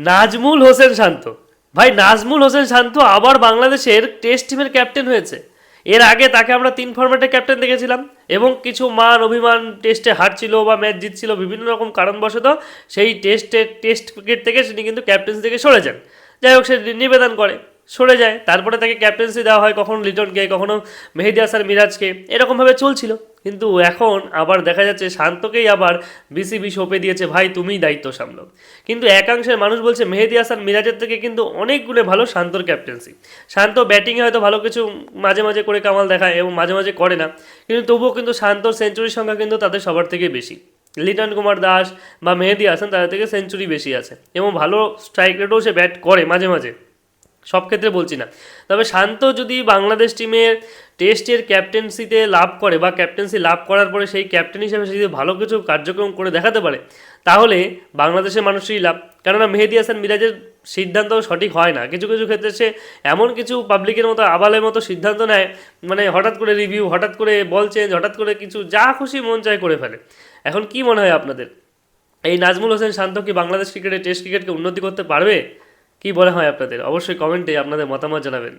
নাজমুল হোসেন শান্ত, ভাই নাজমুল হোসেন শান্ত আবার বাংলাদেশের টেস্ট টিমের ক্যাপ্টেন হয়েছে। এর আগে তাকে আমরা 3 ফরম্যাটে ক্যাপ্টেন দেখেছিলাম এবং কিছু মান অভিমান, টেস্টে হারছিল বা ম্যাচ জিতছিল বিভিন্ন রকম কারণবশত সেই টেস্ট ক্রিকেট থেকে তিনি কিন্তু ক্যাপ্টেন্সি থেকে সরে যান। যাই হোক, সে নিবেদন করে, সরে যায়, তারপরে তাকে ক্যাপ্টেন্সি দেওয়া হয় কখনো লিটনকে, কখনো মেহেদী হাসান মিরাজকে, এরকমভাবে চলছিল। কিন্তু এখন আবার দেখা যাচ্ছে শান্তকেই আবার বিসিবি সঁপে দিয়েছে, ভাই তুমিই দায়িত্ব সামলাও। কিন্তু একাংশের মানুষ বলছে মেহেদী হাসান মিরাজের থেকে কিন্তু অনেক গুণে ভালো শান্তর ক্যাপ্টেন্সি। শান্ত ব্যাটিংয়ে হয়তো ভালো কিছু মাঝে মাঝে করে কামাল দেখায় এবং মাঝে মাঝে করে না, কিন্তু তবুও কিন্তু শান্তর সেঞ্চুরির সংখ্যা কিন্তু তাদের সবার থেকে বেশি। লিটন কুমার দাস বা মেহেদী হাসান তাদের থেকে সেঞ্চুরি বেশি আছে এবং ভালো স্ট্রাইক রেটও সে ব্যাট করে মাঝে মাঝে, সব ক্ষেত্রে বলছি না। তবে শান্ত যদি বাংলাদেশ টিমের টেস্টের ক্যাপ্টেন্সিতে লাভ করে বা ক্যাপ্টেন্সি লাভ করার পরে সেই ক্যাপ্টেন হিসেবে সে যদি ভালো কিছু কার্যক্রম করে দেখাতে পারে, তাহলে বাংলাদেশের মানুষেরই লাভ। কেননা মেহেদী হাসান মিরাজের সিদ্ধান্ত সঠিক হয় না, কিছু কিছু ক্ষেত্রে সে এমন কিছু পাবলিকের মতো আবালের মতো সিদ্ধান্ত নেয়, মানে হঠাৎ করে রিভিউ, হঠাৎ করে বল চেঞ্জ, হঠাৎ করে কিছু যা খুশি মন চায় করে ফেলে। এখন কি মনে হয় আপনাদের, এই নাজমুল হোসেন শান্ত কি বাংলাদেশ ক্রিকেটে টেস্ট ক্রিকেটকে উন্নতি করতে পারবে? কি বলে হয় আপনাদের? অবশ্যই কমেন্টে আপনাদের মতামত জানাবেন।